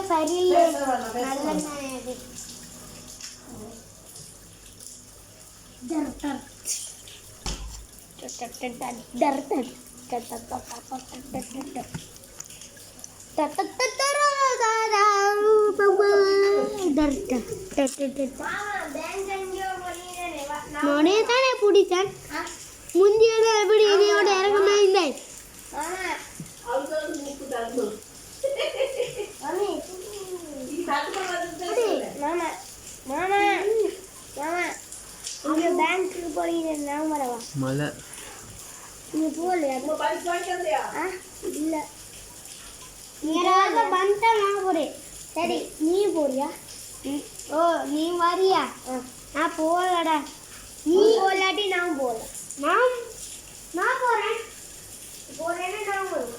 சரியில்லை நல்ல மொனே தானே பிடிச்சேன் முந்தியோட எப்படி இதையோட இறங்கமே இல்லை மாமா மாமா மாமா இங்க பேங்க்கு போறீங்க நான் வரவா மலை நீ போலையா இல்ல நேராக வந்தா நான் போறேன் சரி நீ போறியா ஓ நீ வரியா நான் போகலடா நீ போலாட்டி நான் போகல நான் போறேன் போறேன்னு நான் போறேன்